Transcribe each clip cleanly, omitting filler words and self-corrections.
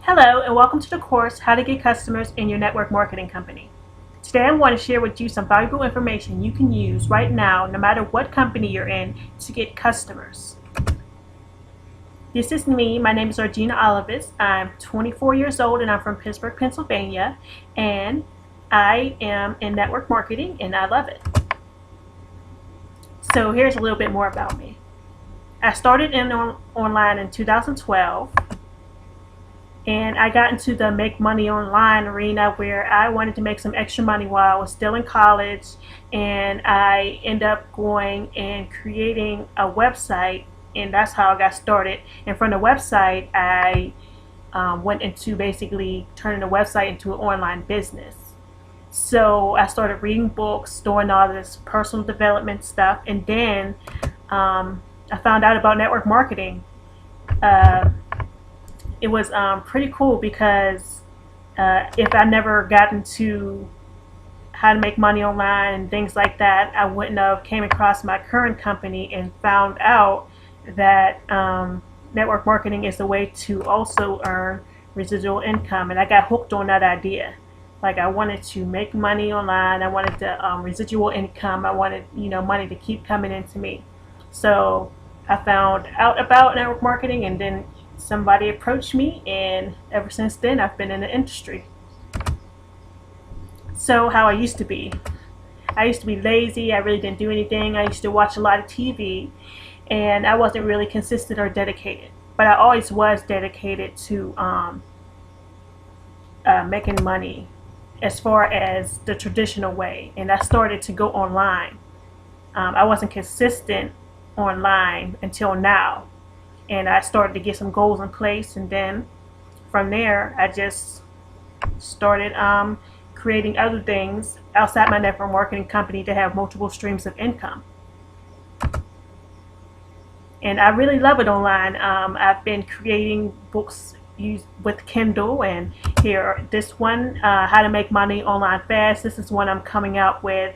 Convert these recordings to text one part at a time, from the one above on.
Hello and welcome to the course How to Get Customers in Your Network Marketing Company. Today I want to share with you some valuable information you can use right now, no matter what company you're in, to get customers. This is me. My name is Regina Olivis. I'm 24 years old and I'm from Pittsburgh, Pennsylvania, and I am in network marketing and I love it. So here's a little bit more about me. I started online in 2012. And I got into the make money online arena where I wanted to make some extra money while I was still in college, and I ended up going and creating a website, and that's how I got started. And from the website I went into basically turning the website into an online business. So I started reading books, doing all this personal development stuff, and then I found out about network marketing. It was pretty cool because if I never got into how to make money online and things like that, I wouldn't have came across my current company and found out that network marketing is a way to also earn residual income. And I got hooked on that idea. Like, I wanted to make money online. I wanted the residual income. I wanted, money to keep coming into me. So I found out about network marketing, and then somebody approached me, and ever since then I've been in the industry. So how I used to be lazy. I really didn't do anything. I used to watch a lot of TV, and I wasn't really consistent or dedicated, but I always was dedicated to making money as far as the traditional way. And I started to go online. I wasn't consistent online until now, and I started to get some goals in place, and then from there I just started creating other things outside my network marketing company to have multiple streams of income. And I really love it online. I've been creating books with Kindle, and here, this one, How to Make Money Online Fast. This is one I'm coming out with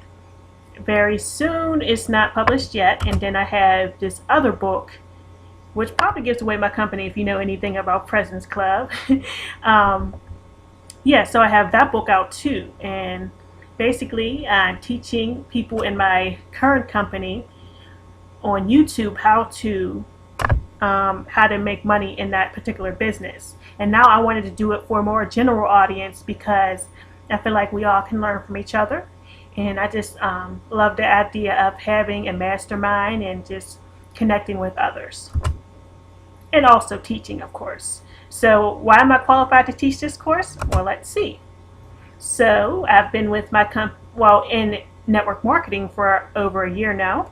very soon. It's not published yet. And then I have this other book, which probably gives away my company if you know anything about President's Club. So I have that book out too. And basically I'm teaching people in my current company on YouTube how to make money in that particular business. And now I wanted to do it for a more general audience because I feel like we all can learn from each other. And I just love the idea of having a mastermind and just connecting with others. And also teaching, of course. So why am I qualified to teach this course? Well, let's see. So I've been with my in network marketing for over a year now.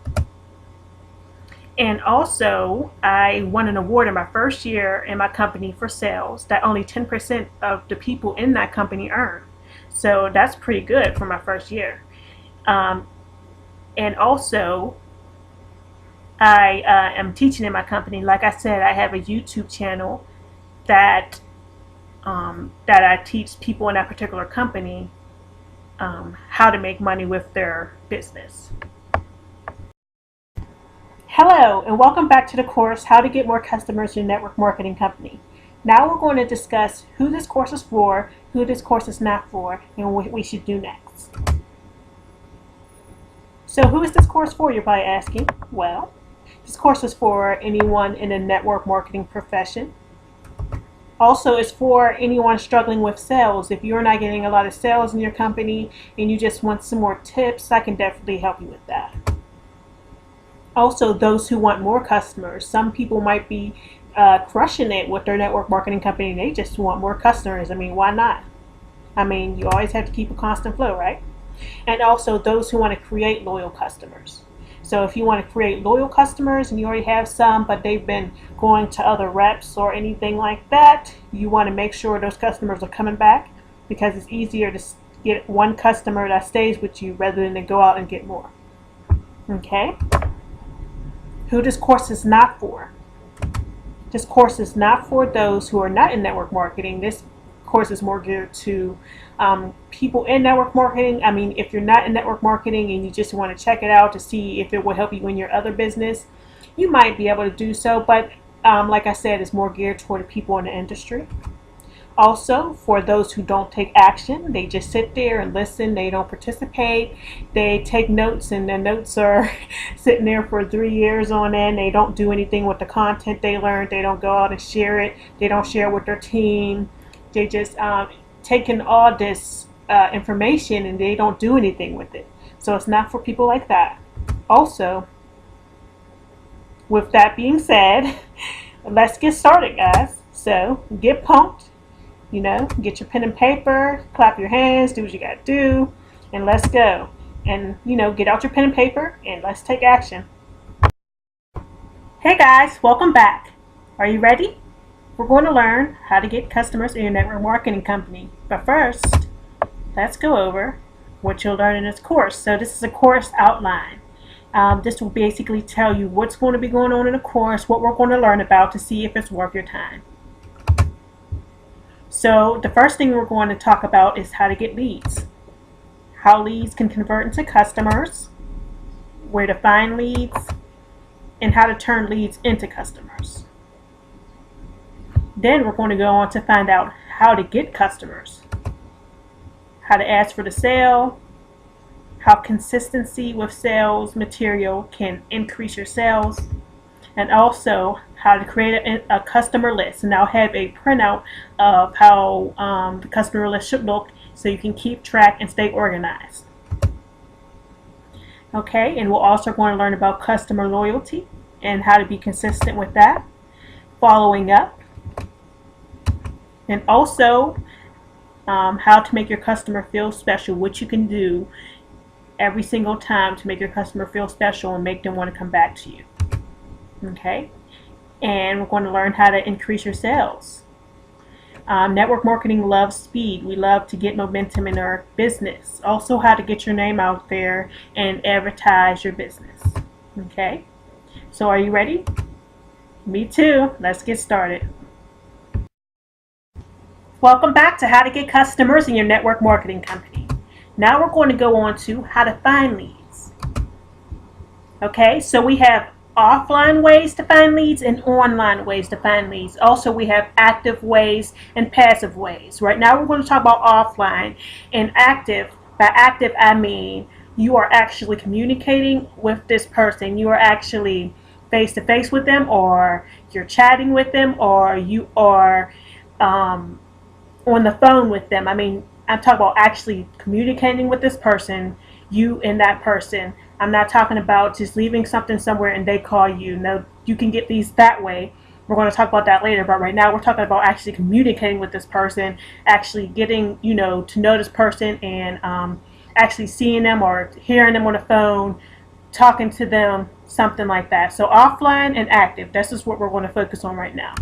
And also I won an award in my first year in my company for sales that only 10% of the people in that company earn. So that's pretty good for my first year. And also I am teaching in my company. Like I said, I have a YouTube channel that I teach people in that particular company how to make money with their business. Hello, and welcome back to the course, How to Get More Customers in Your Network Marketing Company. Now we're going to discuss who this course is for, who this course is not for, and what we should do next. So who is this course for, you're probably asking? Well, this course is for anyone in the network marketing profession. Also, it's for anyone struggling with sales. If you're not getting a lot of sales in your company and you just want some more tips, I can definitely help you with that. Also, those who want more customers. Some people might be crushing it with their network marketing company and they just want more customers. I mean, why not? I mean, you always have to keep a constant flow, right? And also those who want to create loyal customers. So if you want to create loyal customers and you already have some, but they've been going to other reps or anything like that, you want to make sure those customers are coming back, because it's easier to get one customer that stays with you rather than to go out and get more. Okay? Who this course is not for. This course is not for those who are not in network marketing. This course is more geared to people in network marketing. I mean, if you're not in network marketing and you just want to check it out to see if it will help you in your other business, you might be able to do so. But like I said, it's more geared toward people in the industry. Also, for those who don't take action, they just sit there and listen. They don't participate. They take notes, and the notes are sitting there for 3 years on end. They don't do anything with the content they learned. They don't go out and share it. They don't share with their team. They just taking all this information and they don't do anything with it. So it's not for people like that. Also, with that being said, let's get started, guys. So get pumped. Get your pen and paper, clap your hands, do what you gotta do, and let's go. And, get out your pen and paper and let's take action. Hey guys, welcome back. Are you ready? We're going to learn how to get customers in your network marketing company. But first, let's go over what you'll learn in this course. So this is a course outline. This will basically tell you what's going to be going on in the course, what we're going to learn about to see if it's worth your time. So the first thing we're going to talk about is how to get leads, how leads can convert into customers, where to find leads, and how to turn leads into customers. Then we're going to go on to find out how to get customers, how to ask for the sale, how consistency with sales material can increase your sales, and also how to create a customer list. And I'll have a printout of how the customer list should look so you can keep track and stay organized. Okay, and we're also going to learn about customer loyalty and how to be consistent with that, following up, and also how to make your customer feel special, what you can do every single time to make your customer feel special and make them want to come back to you. Okay, and we're going to learn how to increase your sales. Network marketing loves speed. We love to get momentum in our business. Also, how to get your name out there and advertise your business. Okay, so are you ready? Me too. Let's get started. Welcome back to how to get customers in your network marketing company. Now we're going to go on to how to find leads. Okay, so we have offline ways to find leads and online ways to find leads. Also, we have active ways and passive ways. Right now we're going to talk about offline and active. By active, I mean you are actually communicating with this person. You are actually face to face with them, or you're chatting with them, or you are on the phone with them. I mean, I'm talking about actually communicating with this person, you and that person. I'm not talking about just leaving something somewhere and they call you. No, you can get these that way. We're going to talk about that later, but right now we're talking about actually communicating with this person, actually getting, to know this person, and actually seeing them or hearing them on the phone, talking to them, something like that. So offline and active, this is what we're going to focus on right now.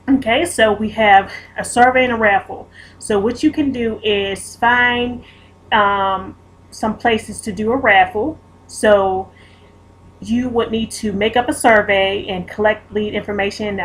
Okay, so we have a survey and a raffle. So what you can do is find some places to do a raffle. So you would need to make up a survey and collect lead information.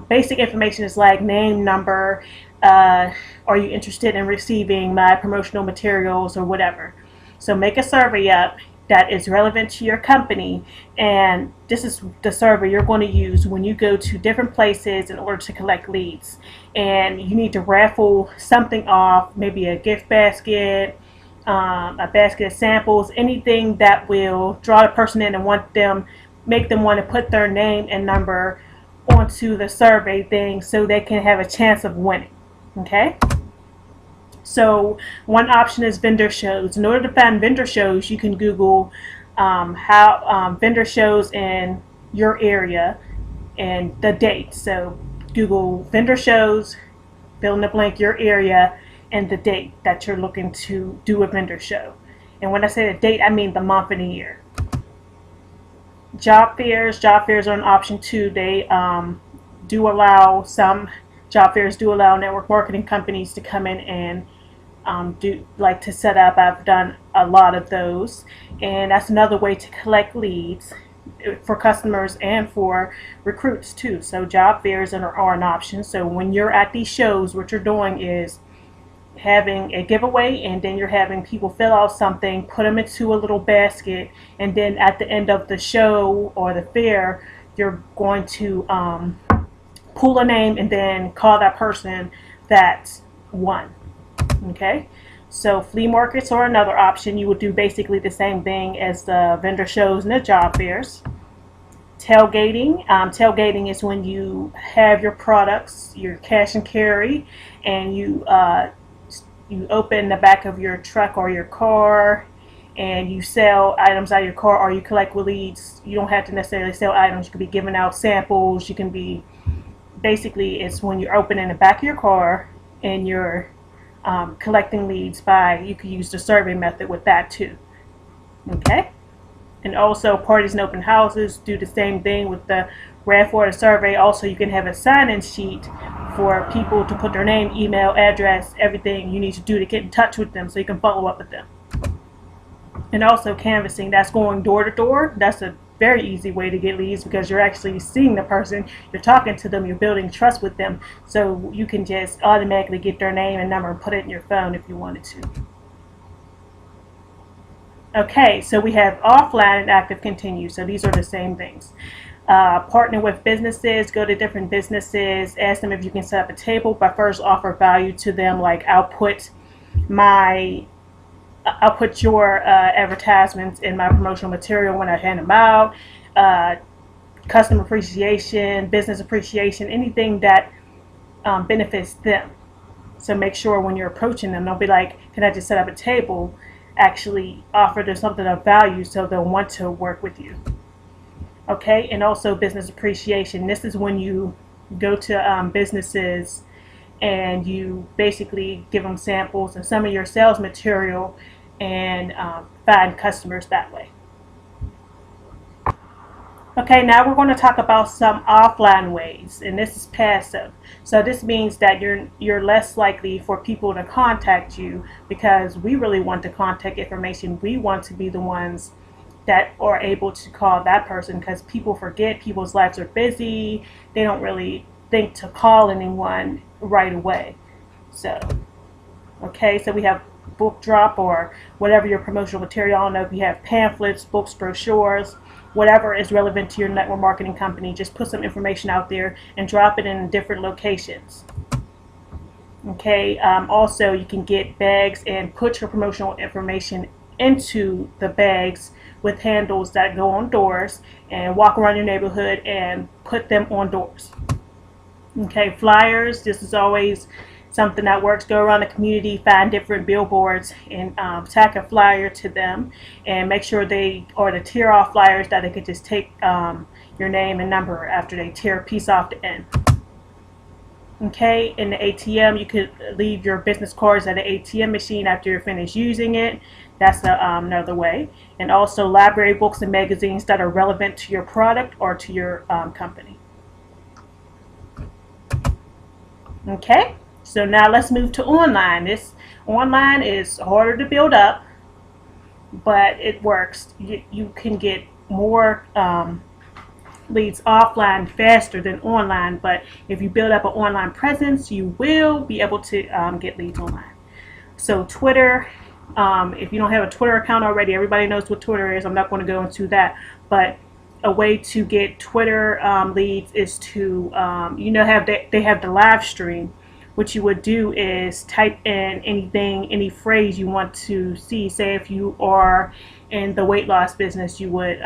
Basic information is like name, number, are you interested in receiving my promotional materials or whatever. So make a survey up that is relevant to your company, and this is the survey you're going to use when you go to different places in order to collect leads. And you need to raffle something off, maybe a gift basket, a basket of samples, anything that will draw the person in and make them want to put their name and number onto the survey thing so they can have a chance of winning. Okay? So one option is vendor shows. In order to find vendor shows, you can Google how vendor shows in your area and the date. So Google vendor shows, fill in the blank, your area, and the date that you're looking to do a vendor show. And when I say the date, I mean the month and the year. Job fairs are an option too. They do allow, some job fairs do allow network marketing companies to come in and to set up. I've done a lot of those, and that's another way to collect leads for customers and for recruits too. So job fairs are an option. So when you're at these shows, what you're doing is having a giveaway, and then you're having people fill out something, put them into a little basket, and then at the end of the show or the fair, you're going to pull a name and then call that person that won. Okay, so flea markets are another option. You would do basically the same thing as the vendor shows and the job fairs. Tailgating is when you have your products, your cash and carry, and you open the back of your truck or your car, and you sell items out of your car, or you collect leads. You don't have to necessarily sell items. You could be giving out samples. You can be, basically, it's when you're opening the back of your car and you're collecting leads by, you could use the survey method with that too. Okay? And also parties and open houses do the same thing with the raffle or the survey. Also, you can have a sign-in sheet for people to put their name, email, address, everything you need to do to get in touch with them so you can follow up with them. And also canvassing, that's going door to door. That's a very easy way to get leads because you're actually seeing the person, you're talking to them, you're building trust with them, so you can just automatically get their name and number and put it in your phone if you wanted to. Okay, so we have offline and active continue. So these are the same things. Partner with businesses, go to different businesses, ask them if you can set up a table, but first offer value to them, like I'll put your advertisements in my promotional material when I hand them out. Customer appreciation, business appreciation, anything that benefits them. So make sure when you're approaching them, don't be like, can I just set up a table? Actually offer them something of value so they'll want to work with you. Okay, and also business appreciation. This is when you go to businesses and you basically give them samples and some of your sales material and find customers that way. Okay, now we're going to talk about some offline ways, and this is passive. So this means that you're less likely for people to contact you because we really want the contact information. We want to be the ones that are able to call that person because people forget, people's lives are busy. They don't really think to call anyone right away. So, okay, so we have book drop or whatever your promotional material. I don't know if you have pamphlets, books, brochures, whatever is relevant to your network marketing company. Just put some information out there and drop it in different locations. Okay, also you can get bags and put your promotional information into the bags with handles that go on doors, and walk around your neighborhood and put them on doors. Okay, flyers, this is always something that works. Go around the community, find different billboards and tack a flyer to them, and make sure they are the tear off flyers that they could just take your name and number after they tear a piece off the end. Okay, in the ATM, you could leave your business cards at the ATM machine after you're finished using it. That's another way. And also library books and magazines that are relevant to your product or to your company. Okay, so now let's move to online. This online is harder to build up, but it works. You can get more leads offline faster than online, but if you build up an online presence, you will be able to get leads online. So Twitter, if you don't have a Twitter account already, everybody knows what Twitter is. I'm not going to go into that, but a way to get Twitter leads is to, they have the live stream. What you would do is type in anything, any phrase you want to see. Say if you are in the weight loss business, you would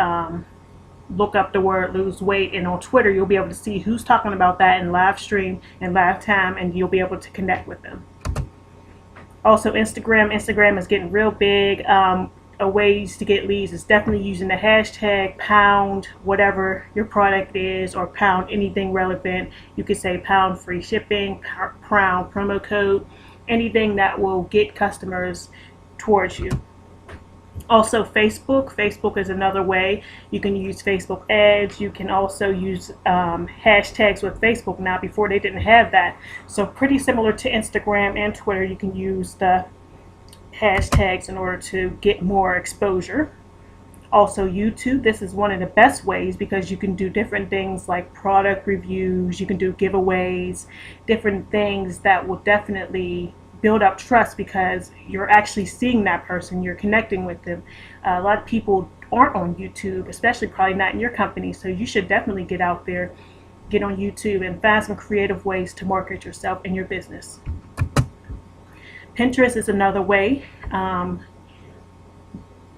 look up the word lose weight, and on Twitter you'll be able to see who's talking about that in live stream and live time, and you'll be able to connect with them. Also Instagram is getting real big. Ways to get leads is definitely using the hashtag pound whatever your product is, or pound anything relevant. You could say pound free shipping, pound promo code, anything that will get customers towards you. Also Facebook is another way. You can use Facebook ads. You can also use hashtags with Facebook now. Before they didn't have that. So pretty similar to Instagram and Twitter, you can use the hashtags in order to get more exposure. Also YouTube, this is one of the best ways because you can do different things like product reviews, you can do giveaways, different things that will definitely build up trust because you're actually seeing that person, you're connecting with them. A lot of people aren't on YouTube, especially probably not in your company, so you should definitely get out there get on YouTube and find some creative ways to market yourself and your business. Pinterest is another way.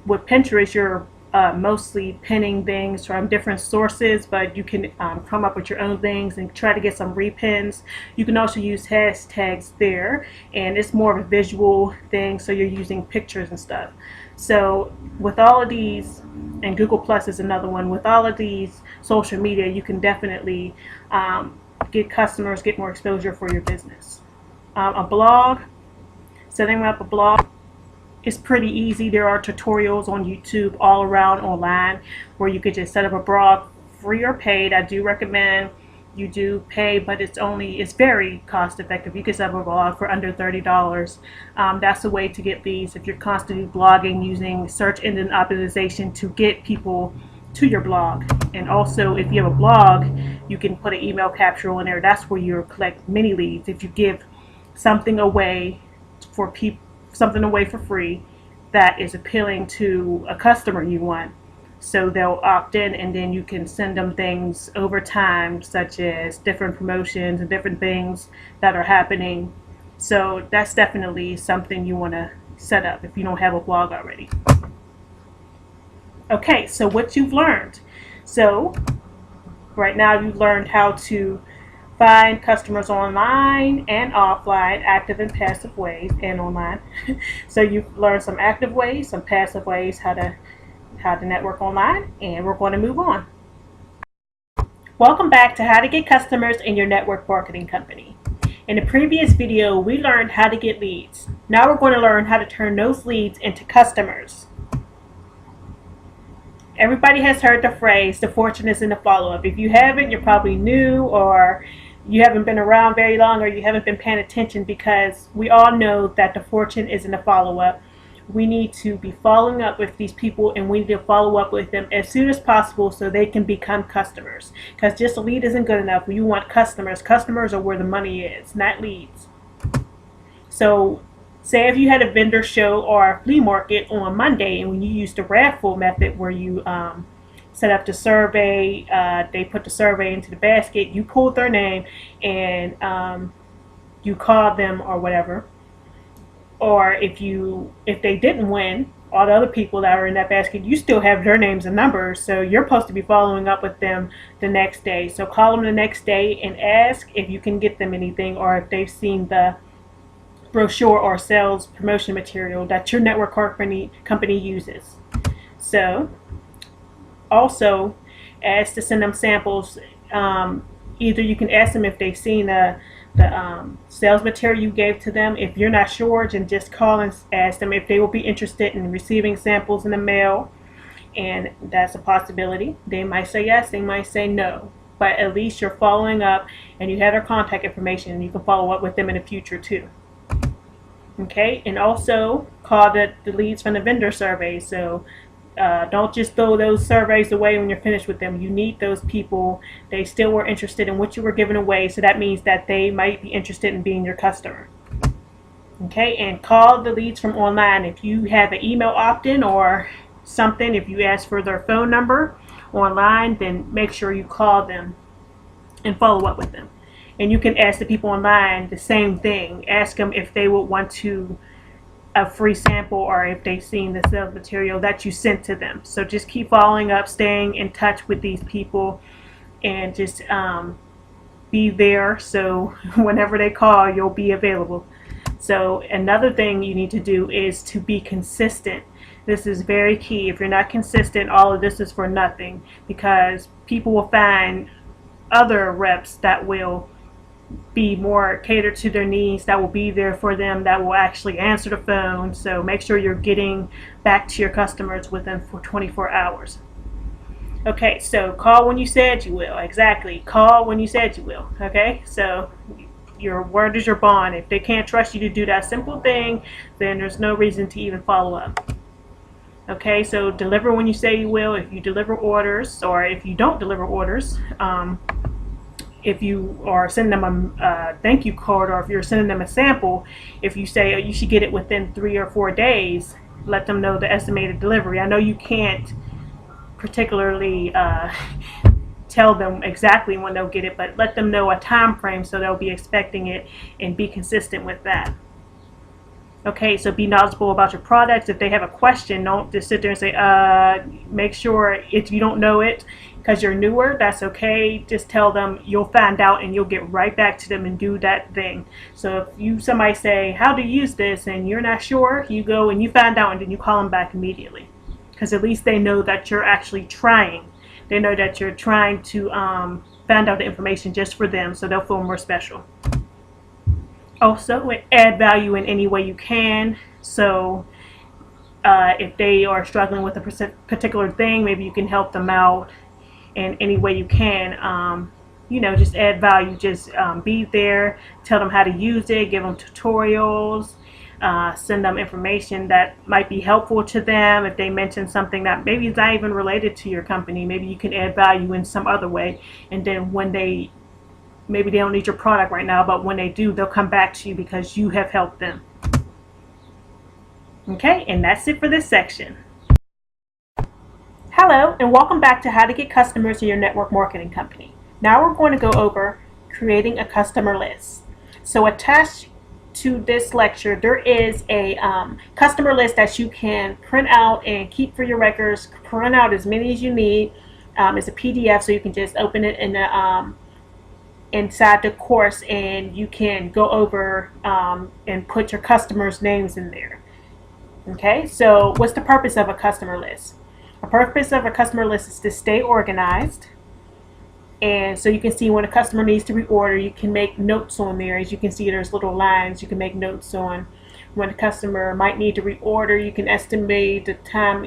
With Pinterest, you're mostly pinning things from different sources, but you can come up with your own things and try to get some repins. You can also use hashtags there, and it's more of a visual thing, so you're using pictures and stuff. So with all of these, and Google Plus is another one, with all of these social media, you can definitely get customers, get more exposure for your business. A blog, setting up a blog, it's pretty easy. There are tutorials on YouTube all around online where you could just set up a blog, free or paid. I do recommend you do pay, but it's very cost effective. You can set up a blog for under $30. That's a way to get leads if you're constantly blogging using search engine optimization to get people to your blog. And also, if you have a blog, you can put an email capsule in there. That's where you collect many leads. If you give something away for people, something away for free that is appealing to a customer you want, so they'll opt in, and then you can send them things over time, such as different promotions and different things that are happening. So that's definitely something you want to set up if you don't have a blog already. Okay, so what you've learned. So right now you've learned how to find customers online and offline, active and passive ways, and online. So you've learned some active ways, some passive ways, how to network online, and we're going to move on. Welcome back to how to get customers in your network marketing company. In the previous video, we learned how to get leads. Now we're going to learn how to turn those leads into customers. Everybody has heard the phrase, the fortune is in the follow-up. If you haven't, you're probably new, or you haven't been around very long, or you haven't been paying attention, because we all know that the fortune is in the follow-up. We need to be following up with these people, and we need to follow up with them as soon as possible so they can become customers. Because just a lead isn't good enough. You want customers. Customers are where the money is, not leads. So say if you had a vendor show or a flea market on Monday, and when you used the raffle method where you set up the survey, they put the survey into the basket, you pulled their name, and you called them or whatever. Or if they didn't win, all the other people that are in that basket, you still have their names and numbers, so you're supposed to be following up with them the next day. So call them the next day and ask if you can get them anything, or if they've seen the brochure or sales promotion material that your network company uses. So also ask to send them samples. Either you can ask them if they've seen the sales material you gave to them. If you're not sure, then just call and ask them if they will be interested in receiving samples in the mail, and that's a possibility. They might say yes, they might say no, but at least you're following up and you have their contact information, and you can follow up with them in the future too. Okay, and also call the leads from the vendor survey. So don't just throw those surveys away when you're finished with them. You need those people. They still were interested in what you were giving away, so that means that they might be interested in being your customer. Okay, and call the leads from online. If you have an email opt-in or something, if you ask for their phone number online, then make sure you call them and follow up with them. And you can ask the people online the same thing. Ask them if they would want to a free sample, or if they've seen the sales material that you sent to them. So just keep following up, staying in touch with these people, and just be there, so whenever they call, you'll be available. So another thing you need to do is to be consistent. This is very key. If you're not consistent, all of this is for nothing, because people will find other reps that will be more catered to their needs, that will be there for them, that will actually answer the phone. So make sure you're getting back to your customers within 24 hours. Okay, so call when you said you will. Exactly, call when you said you will. Okay, so your word is your bond. If they can't trust you to do that simple thing, then there's no reason to even follow up. Okay, so deliver when you say you will. If you deliver orders, or if you don't deliver orders, if you are sending them a thank you card, or if you're sending them a sample, if you say, oh, you should get it within 3 or 4 days, let them know the estimated delivery. I know you can't particularly tell them exactly when they'll get it, but let them know a time frame so they'll be expecting it and be consistent with that. Okay, so be knowledgeable about your products. If they have a question, don't just sit there and say, make sure if you don't know it because you're newer, that's okay. Just tell them you'll find out and you'll get right back to them and do that thing. So if somebody say, how to use this, and you're not sure, you go and you find out and then you call them back immediately. Because at least they know that you're actually trying. They know that you're trying to find out the information just for them, so they'll feel more special. Also, add value in any way you can. So if they are struggling with a particular thing, maybe you can help them out in any way you can. Just add value. Just be there, tell them how to use it, give them tutorials, send them information that might be helpful to them. If they mention something that maybe is not even related to your company, maybe you can add value in some other way. And then when maybe they don't need your product right now, but when they do, they'll come back to you because you have helped them. Okay, and that's it for this section. Hello, and welcome back to how to get customers in your network marketing company. Now we're going to go over creating a customer list. So attached to this lecture, there is a customer list that you can print out and keep for your records. Print out as many as you need. It's a PDF, so you can just open it in the inside the course, and you can go over and put your customers' names in there. Okay, so what's the purpose of a customer list? The purpose of a customer list is to stay organized, and so you can see when a customer needs to reorder, you can make notes on there. As you can see, there's little lines you can make notes on. When a customer might need to reorder, you can estimate the time,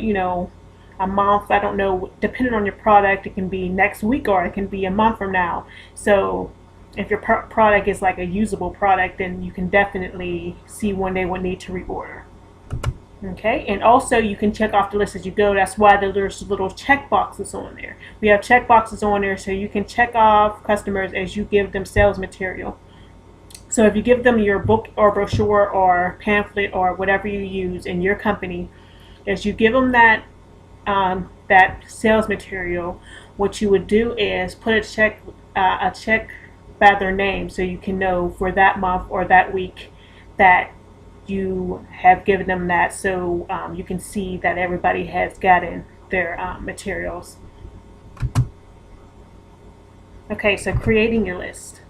a month, I don't know, depending on your product, it can be next week or it can be a month from now. So if your product is like a usable product, then you can definitely see when they would need to reorder. Okay, and also you can check off the list as you go. That's why there's little check boxes on there. We have check boxes on there so you can check off customers as you give them sales material. So if you give them your book or brochure or pamphlet or whatever you use in your company, as you give them that sales material, what you would do is put a check by their name, so you can know for that month or that week that you have given them that, so you can see that everybody has gotten their materials. Okay, so creating your list.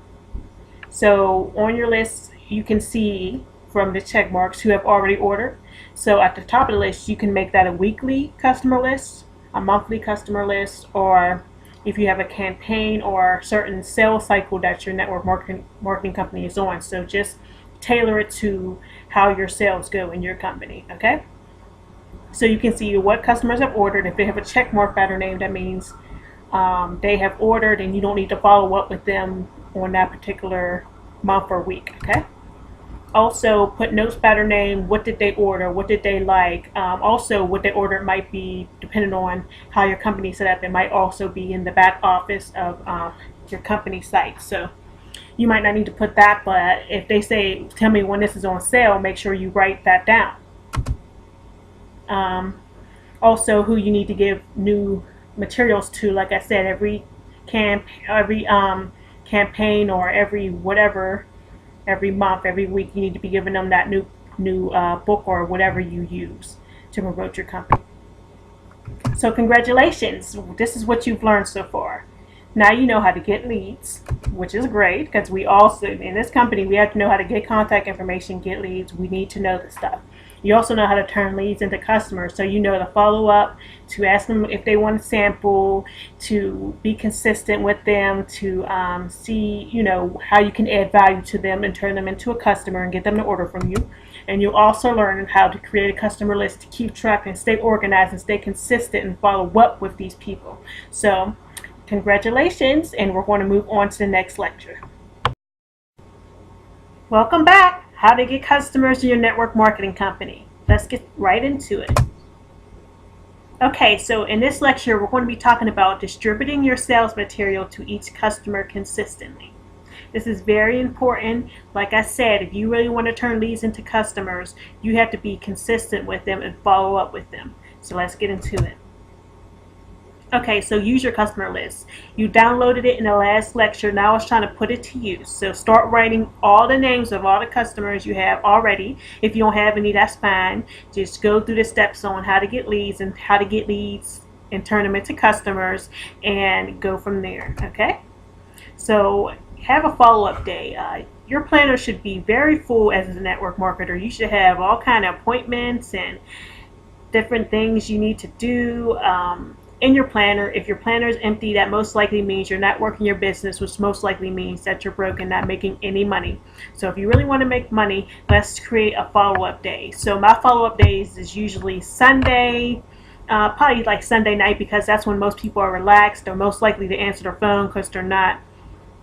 So on your list, you can see from the check marks who have already ordered. So at the top of the list, you can make that a weekly customer list, a monthly customer list, or if you have a campaign or certain sales cycle that your network marketing company is on. So just tailor it to how your sales go in your company, okay? So you can see what customers have ordered. If they have a check mark by their name, that means they have ordered and you don't need to follow up with them on that particular month or week, okay? Also put notes by their name. What did they order? What did they like? Also what they ordered might be, depending on how your company is set up, it might also be in the back office of your company site. So you might not need to put that, but if they say, tell me when this is on sale, make sure you write that down. Also who you need to give new materials to. Like I said, every campaign or every whatever, every month, every week, you need to be giving them that new book or whatever you use to promote your company. So congratulations, this is what you've learned so far. Now you know how to get leads, which is great, because we also, in this company, we have to know how to get contact information, get leads. We need to know the stuff. You also know how to turn leads into customers, so you know to follow up, to ask them if they want a sample, to be consistent with them, to see, how you can add value to them and turn them into a customer and get them to order from you. And you'll also learn how to create a customer list to keep track and stay organized and stay consistent and follow up with these people. So congratulations, and we're going to move on to the next lecture. Welcome back. How to get customers in your network marketing company. Let's get right into it. Okay, so in this lecture, we're going to be talking about distributing your sales material to each customer consistently. This is very important. Like I said, if you really want to turn leads into customers, you have to be consistent with them and follow up with them. So let's get into it. Okay, so use your customer list. You downloaded it in the last lecture. Now it's trying to put it to use. So start writing all the names of all the customers you have already. If you don't have any, that's fine. Just go through the steps on how to get leads and how to get leads and turn them into customers and go from there. Okay? So have a follow-up day. Your planner should be very full as a network marketer. You should have all kind of appointments and different things you need to do in your planner. If your planner is empty, that most likely means you're not working your business, which most likely means that you're broke and not making any money. So if you really want to make money, let's create a follow-up day. So my follow-up days is usually Sunday, probably like Sunday night, because that's when most people are relaxed. They're most likely to answer their phone because they're not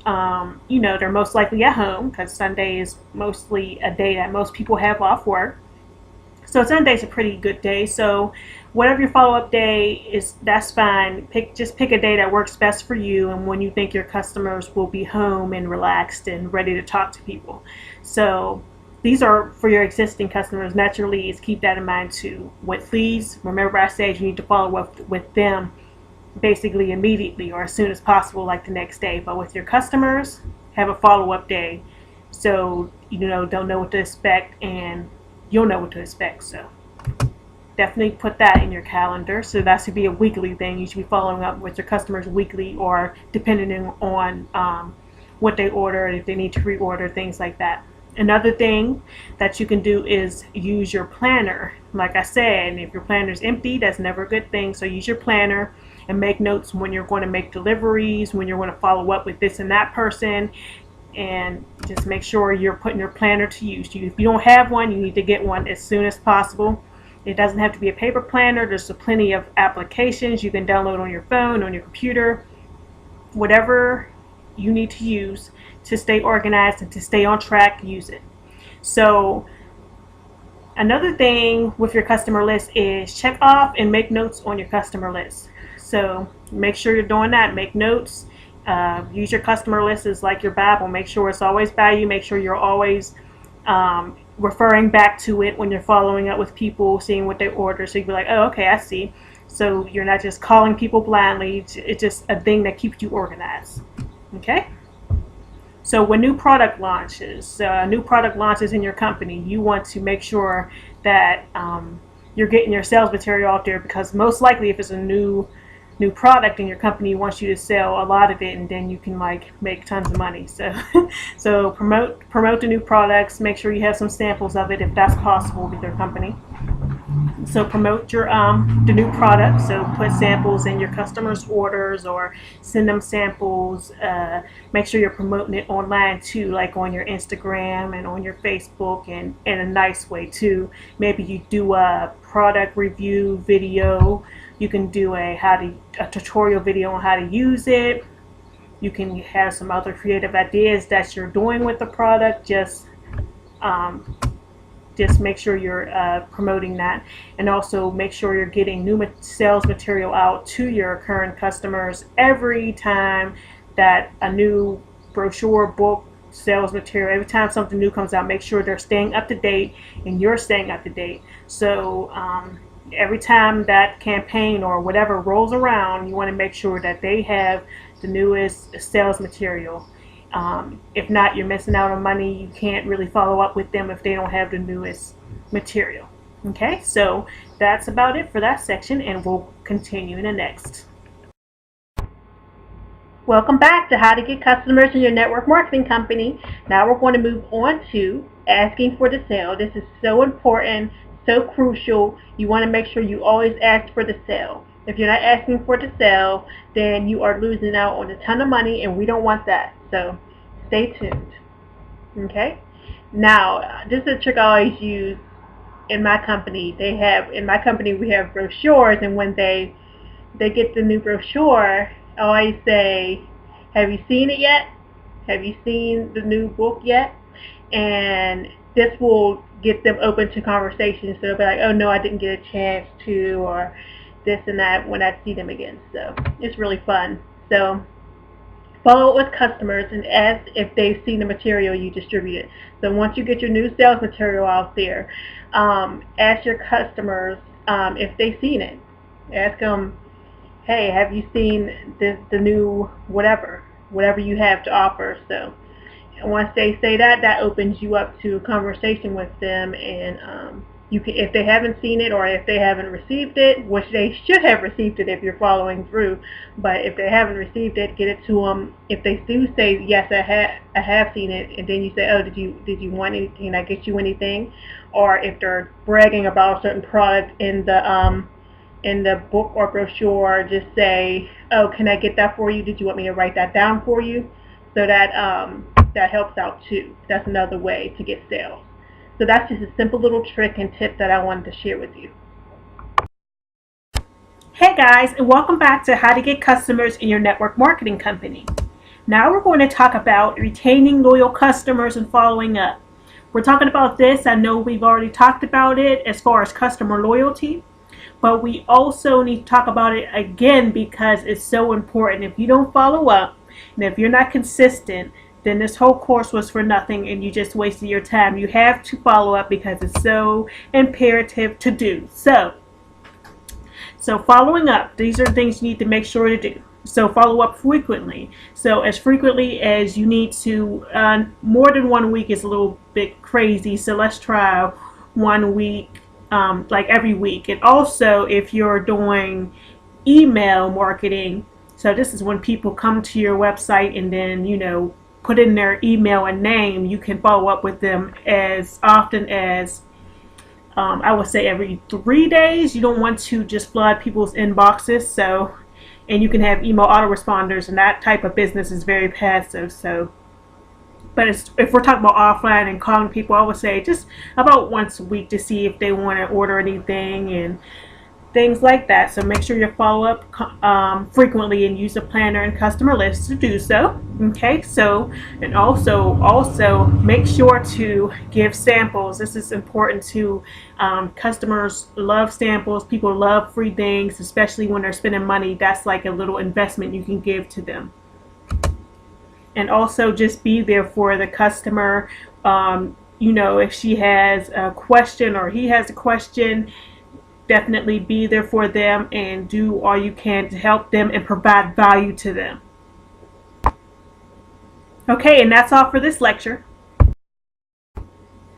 they're most likely at home, because Sunday is mostly a day that most people have off work. So Sunday's a pretty good day. So whatever your follow-up day is, that's fine. Just pick a day that works best for you and when you think your customers will be home and relaxed and ready to talk to people. So these are for your existing customers, not your leads. Keep that in mind too. With leads, remember I said you need to follow up with them basically immediately or as soon as possible, like the next day. But with your customers, have a follow-up day so don't know what to expect and you'll know what to expect. So definitely put that in your calendar. So that should be a weekly thing. You should be following up with your customers weekly, or depending on what they order, if they need to reorder, things like that. Another thing that you can do is use your planner. Like I said, if your planner is empty, that's never a good thing. So use your planner and make notes when you're going to make deliveries, when you're going to follow up with this and that person, and just make sure you're putting your planner to use. If you don't have one, you need to get one as soon as possible. It doesn't have to be a paper planner. There's plenty of applications you can download on your phone, on your computer, whatever you need to use to stay organized and to stay on track, use it. So another thing with your customer list is check off and make notes on your customer list. So make sure you're doing that. Make notes. Use your customer list as like your Bible. Make sure it's always by you. Make sure you're always referring back to it when you're following up with people, seeing what they order. So you'd be like, oh, okay, I see. So you're not just calling people blindly. It's just a thing that keeps you organized. Okay? So when new product launches in your company, you want to make sure that you're getting your sales material out there, because most likely if it's a new product in your company wants you to sell a lot of it, and then you can make tons of money. So promote the new products. Make sure you have some samples of it if that's possible with your company. So promote your the new product. So put samples in your customers' orders or send them samples. Make sure you're promoting it online too, like on your Instagram and on your Facebook, and in a nice way too. Maybe you do a product review video. You can do a tutorial video on how to use it. You can have some other creative ideas that you're doing with the product. Just make sure you're promoting that, and also make sure you're getting new sales material out to your current customers every time that a new brochure, book, sales material, every time something new comes out. Make sure they're staying up to date and you're staying up to date. So every time that campaign or whatever rolls around, you want to make sure that they have the newest sales material. If not, you're missing out on money. You can't really follow up with them if they don't have the newest material. Okay, so that's about it for that section, and we'll continue in the next. Welcome back to How to Get Customers in Your Network Marketing Company. Now we're going to move on to asking for the sale. This is so important, so crucial. You want to make sure you always ask for the sale. If you're not asking for the sale, then you are losing out on a ton of money, and we don't want that. So stay tuned. Okay? Now, this is a trick I always use in my company. In my company we have brochures, and when they get the new brochure, I always say, have you seen it yet? Have you seen the new book yet? And this will get them open to conversation. So they'll be like, oh no, I didn't get a chance to, or this and that, when I see them again. So it's really fun. So follow up with customers and ask if they've seen the material you distributed. So once you get your new sales material out there, ask your customers if they've seen it. Ask them, hey, have you seen the new whatever you have to offer? So once they say that, that opens you up to a conversation with them, and you can, if they haven't seen it or if they haven't received it, which they should have received it if you're following through, but if they haven't received it, get it to them. If they do say yes, I have seen it, and then you say, oh, did you want anything? Can I get you anything? Or if they're bragging about a certain product in the book or brochure, just say, oh, can I get that for you? Did you want me to write that down for you? So that that helps out too. That's another way to get sales. So that's just a simple little trick and tip that I wanted to share with you. Hey guys, and welcome back to How to Get Customers in Your Network Marketing Company. Now we're going to talk about retaining loyal customers and following up. We're talking about this. I know we've already talked about it as far as customer loyalty, but we also need to talk about it again because it's so important. If you don't follow up, and if you're not consistent, then this whole course was for nothing and you just wasted your time. You have to follow up because it's so imperative to do. So following up, these are things you need to make sure to do. So follow up frequently. So as frequently as you need to. More than 1 week is a little bit crazy, so let's try 1 week, like every week. And also if you're doing email marketing, so this is when people come to your website and then, put in their email and name, you can follow up with them as often as, I would say every 3 days. You don't want to just flood people's inboxes. So, and you can have email autoresponders, and that type of business is very passive. So, but if we're talking about offline and calling people, I would say just about once a week to see if they want to order anything and things like that. So make sure you follow up frequently and use a planner and customer list to do so. Okay, so and also make sure to give samples. This is important too. Customers love samples. People love free things, especially when they're spending money. That's like a little investment you can give to them. And also just be there for the customer. If she has a question or he has a question, definitely be there for them and do all you can to help them and provide value to them. Okay, and that's all for this lecture.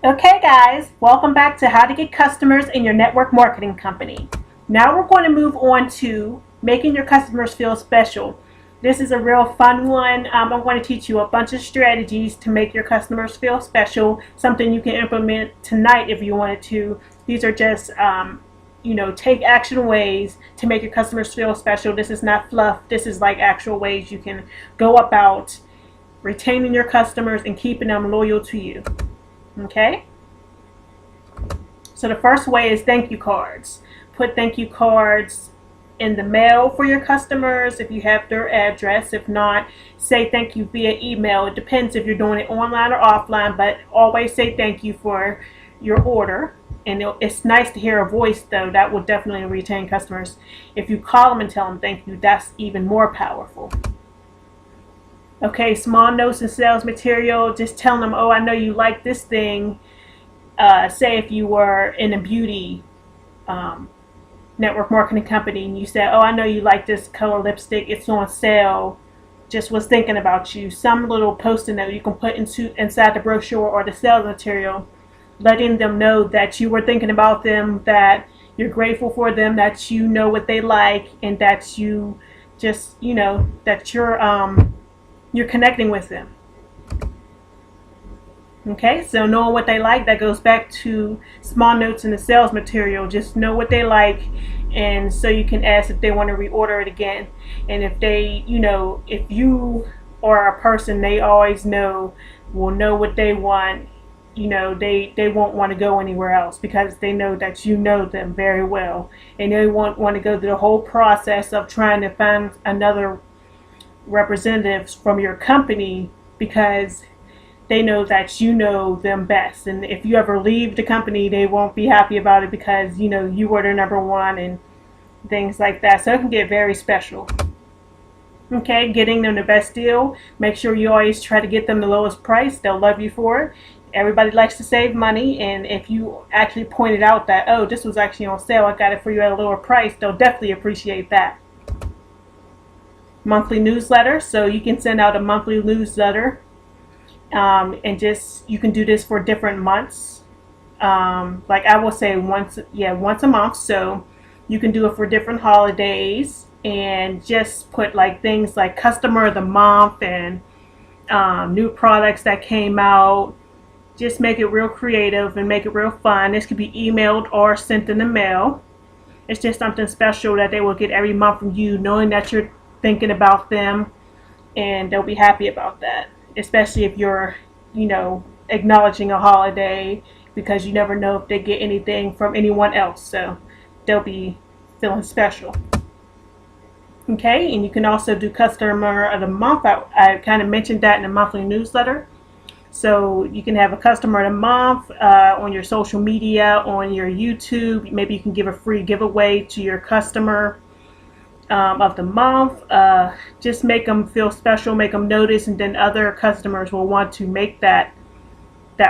Okay guys, welcome back to How to Get Customers in Your Network Marketing Company. Now we're going to move on to making your customers feel special. This is a real fun one. I'm going to teach you a bunch of strategies to make your customers feel special, something you can implement tonight if you wanted to. These are just take action ways to make your customers feel special. This is not fluff. This is like actual ways you can go about retaining your customers and keeping them loyal to you. Okay? So the first way is thank you cards. Put thank you cards in the mail for your customers if you have their address. If not, say thank you via email. It depends if you're doing it online or offline, but always say thank you for your order. And it's nice to hear a voice, though. That will definitely retain customers. If you call them and tell them thank you, that's even more powerful. Okay, small notes and sales material. Just telling them, oh, I know you like this thing. Say if you were in a beauty network marketing company and you said, oh, I know you like this color lipstick. It's on sale. Just was thinking about you. Some little post-it note you can put inside the brochure or the sales material, letting them know that you were thinking about them, that you're grateful for them, that you know what they like, and that you just, that you're connecting with them. Okay, so knowing what they like, that goes back to small notes in the sales material. Just know what they like, and so you can ask if they want to reorder it again. And if they, if you are a person they always will know what they want, they won't want to go anywhere else because they know that you know them very well, and they won't want to go through the whole process of trying to find another representatives from your company because they know that you know them best. And if you ever leave the company, they won't be happy about it because you were their number one and things like that. So it can get very special. Okay, getting them the best deal. Make sure you always try to get them the lowest price. They'll love you for it. Everybody likes to save money, and if you actually pointed out that, oh, this was actually on sale, I got it for you at a lower price, they'll definitely appreciate that. monthly newsletter. So you can send out a monthly newsletter, and just you can do this for different months. Like I will say once a month. So you can do it for different holidays, and just put like things like customer of the month and new products that came out. Just make it real creative and make it real fun. This could be emailed or sent in the mail. It's just something special that they will get every month from you, knowing that you're thinking about them, and they'll be happy about that. Especially if you're, acknowledging a holiday, because you never know if they get anything from anyone else. So they'll be feeling special. Okay, and you can also do customer of the month. I kind of mentioned that in the monthly newsletter. So you can have a customer of the month on your social media, on your YouTube. Maybe you can give a free giveaway to your customer of the month. Just make them feel special, make them notice, and then other customers will want to make that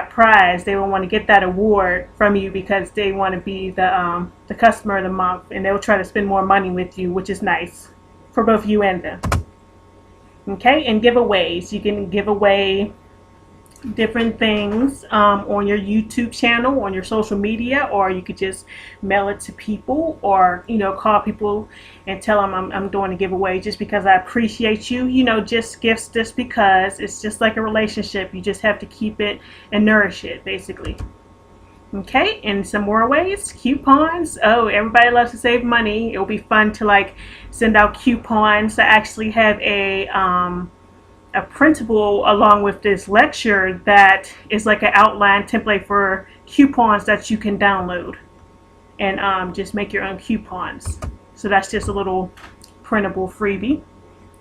prize. They will want to get that award from you because they want to be the customer of the month, and they'll try to spend more money with you, which is nice for both you and them. Okay, and giveaways. You can give away different things on your YouTube channel, on your social media, or you could just mail it to people, or call people and tell them I'm doing a giveaway just because I appreciate you. Just gifts just because. It's just like a relationship. You just have to keep it and nourish it, basically. Okay, and some more ways. Coupons. Oh, everybody loves to save money. It'll be fun to send out coupons. I actually have a printable along with this lecture that is like an outline template for coupons that you can download and just make your own coupons. So that's just a little printable freebie.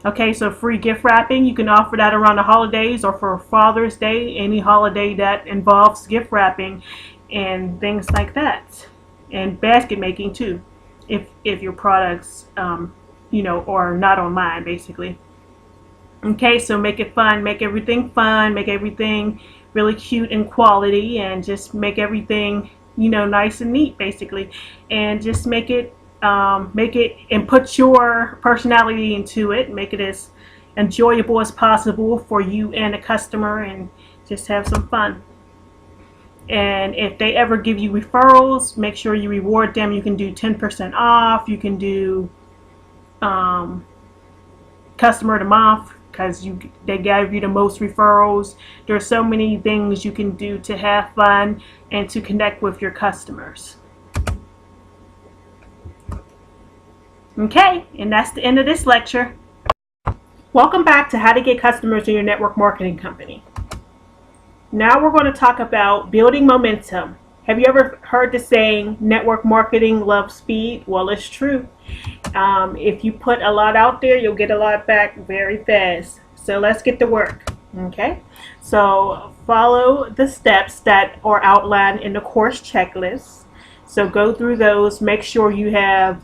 Okay, so free gift wrapping. You can offer that around the holidays or for Father's Day, any holiday that involves gift wrapping and things like that. And basket making too, if your products are not online, basically. Okay, so make it fun, make everything fun, make everything really cute and quality, and just make everything, nice and neat, basically. And just make it and put your personality into it, make it as enjoyable as possible for you and the customer, and just have some fun. And if they ever give you referrals, make sure you reward them. You can do 10% off, you can do customer of the month, because they gave you the most referrals. There are so many things you can do to have fun and to connect with your customers. Okay, and that's the end of this lecture. Welcome back to How to Get Customers in Your Network Marketing Company. Now we're going to talk about building momentum. Have you ever heard the saying, network marketing loves speed? Well, it's true. If you put a lot out there, you'll get a lot back very fast. So let's get to work. Okay, so follow the steps that are outlined in the course checklist. So go through those, make sure you have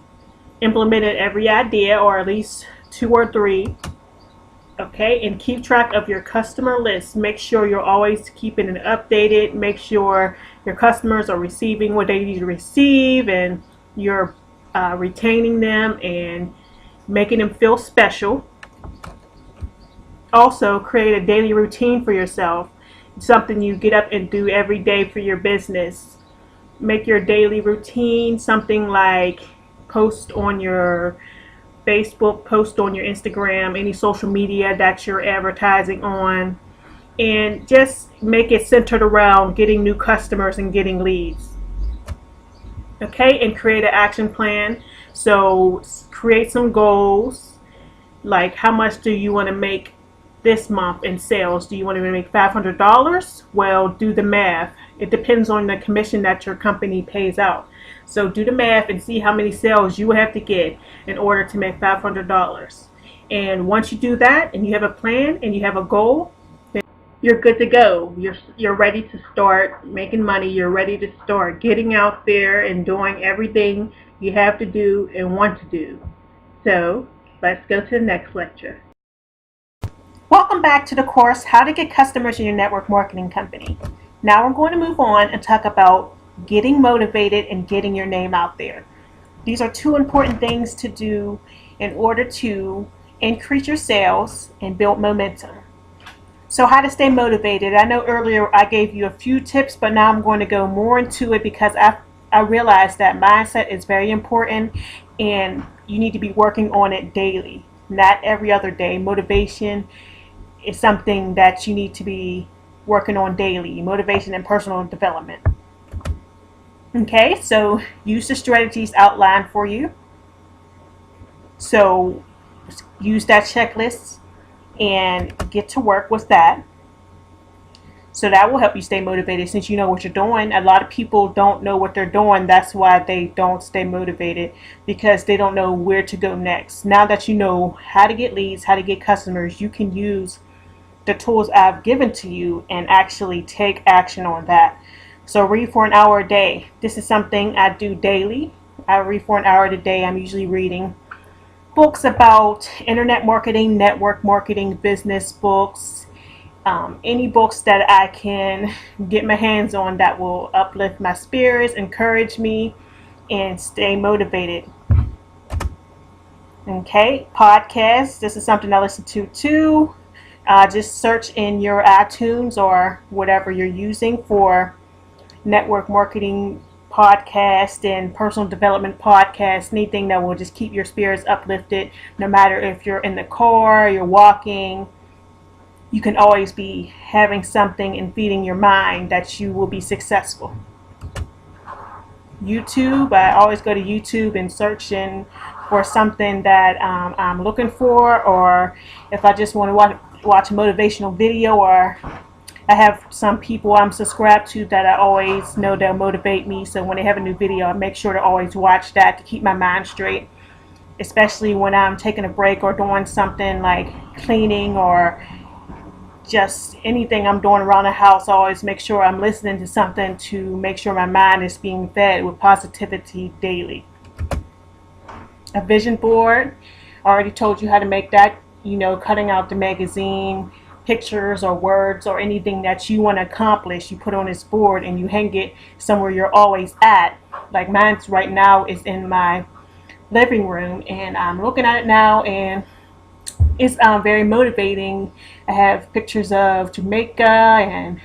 implemented every idea, or at least 2 or 3. Okay, and keep track of your customer list. Make sure you're always keeping it updated. Make sure your customers are receiving what they need to receive, and you're retaining them and making them feel special. Also, create a daily routine for yourself, something you get up and do every day for your business. Make your daily routine something like post on your Facebook, post on your Instagram, any social media that you're advertising on, and just make it centered around getting new customers and getting leads. Okay, and create an action plan. So create some goals, like how much do you want to make this month in sales? Do you want to make $500? Well, do the math. It depends on the commission that your company pays out. So do the math and see how many sales you have to get in order to make $500. And once you do that and you have a plan and you have a goal, then you're good to go. You're ready to start making money. You're ready to start getting out there and doing everything you have to do and want to do. So let's go to the next lecture. Welcome back to the course, How to Get Customers in Your Network Marketing Company. Now we're going to move on and talk about getting motivated and getting your name out there. These are 2 important things to do in order to increase your sales, and build momentum. So how to stay motivated. I know earlier I gave you a few tips, but now I'm going to go more into it because I realized that mindset is very important and you need to be working on it daily, not every other day. Motivation is something that you need to be working on daily. Motivation and personal development. Okay, so use the strategies outlined for you. So use that checklist and get to work with that. So that will help you stay motivated since you know what you're doing. A lot of people don't know what they're doing. That's why they don't stay motivated, because they don't know where to go next. Now that you know how to get leads, how to get customers, you can use the tools I've given to you and actually take action on that. So read for an hour a day. This is something I do daily. I read for an hour a day. I'm usually reading books about internet marketing, network marketing, business books, any books that I can get my hands on that will uplift my spirits, encourage me, and stay motivated. Okay, podcasts. This is something I listen to too. Just search in your iTunes or whatever you're using for network marketing podcast and personal development podcast, anything that will just keep your spirits uplifted. No matter if you're in the car, you're walking, you can always be having something and feeding your mind that you will be successful. YouTube, I always go to YouTube and search in for something that I'm looking for, or if I just want to watch a motivational video, or I have some people I'm subscribed to that I always know they'll motivate me. So when they have a new video, I make sure to always watch that to keep my mind straight, especially when I'm taking a break or doing something like cleaning or just anything I'm doing around the house. I always make sure I'm listening to something to make sure my mind is being fed with positivity daily. A vision board. I already told you how to make that, cutting out the magazine pictures or words or anything that you want to accomplish, you put on this board and you hang it somewhere you're always at. Like mine's right now is in my living room, and I'm looking at it now, and it's very motivating. I have pictures of Jamaica and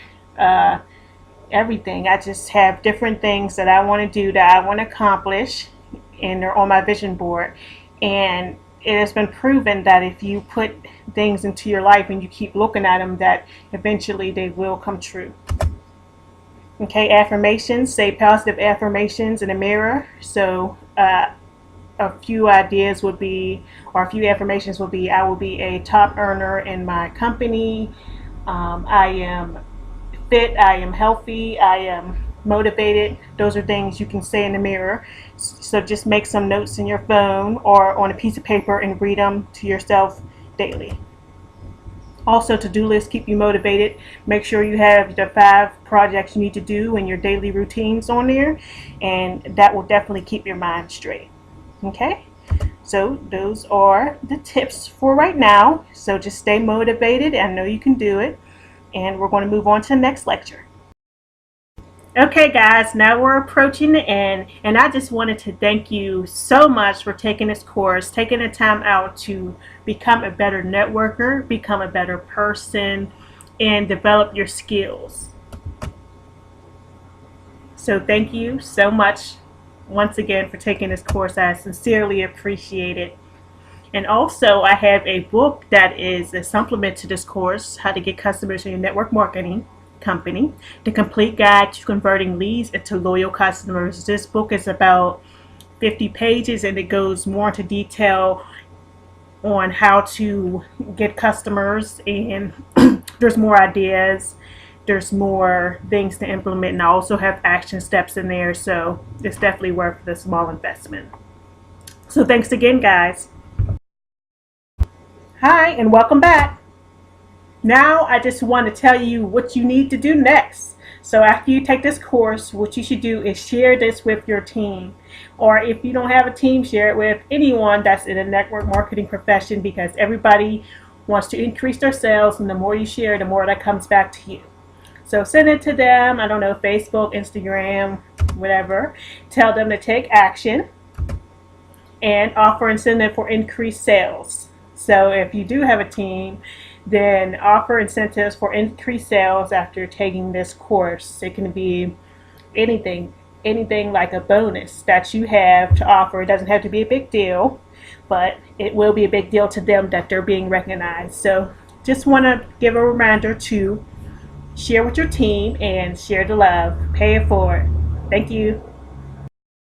everything. I just have different things that I want to do, that I want to accomplish, and they're on my vision board. And it has been proven that if you put things into your life and you keep looking at them, that eventually they will come true. Okay, affirmations. Say positive affirmations in the mirror. So a few ideas would be, or a few affirmations would be: I will be a top earner in my company. I am fit. I am healthy. I am motivated. Those are things you can say in the mirror. So just make some notes in your phone or on a piece of paper and read them to yourself daily. Also, to-do lists keep you motivated. Make sure you have the 5 projects you need to do in your daily routines on there, and that will definitely keep your mind straight. Okay, so those are the tips for right now. So just stay motivated. I know you can do it, and we're going to move on to the next lecture. Okay guys, now we're approaching the end, and I just wanted to thank you so much for taking this course, taking the time out to become a better networker, become a better person, and develop your skills. So thank you so much once again for taking this course. I sincerely appreciate it. And also I have a book that is a supplement to this course, How to Get Customers in Your Network Marketing Company, The Complete Guide to Converting Leads into Loyal Customers. This book is about 50 pages, and it goes more into detail on how to get customers, and there's more ideas, there's more things to implement, and I also have action steps in there, so it's definitely worth the small investment. So thanks again guys. Hi, and welcome back. Now I just want to tell you what you need to do next. So after you take this course, what you should do is share this with your team. Or if you don't have a team, share it with anyone that's in a network marketing profession, because everybody wants to increase their sales, and the more you share, the more that comes back to you. So send it to them, I don't know, Facebook, Instagram, whatever. Tell them to take action and offer incentive for increased sales. So if you do have a team, then offer incentives for increased sales after taking this course. It can be anything like a bonus that you have to offer. It doesn't have to be a big deal, but it will be a big deal to them that they're being recognized. So just want to give a reminder to share with your team and share the love. Pay it forward. Thank you.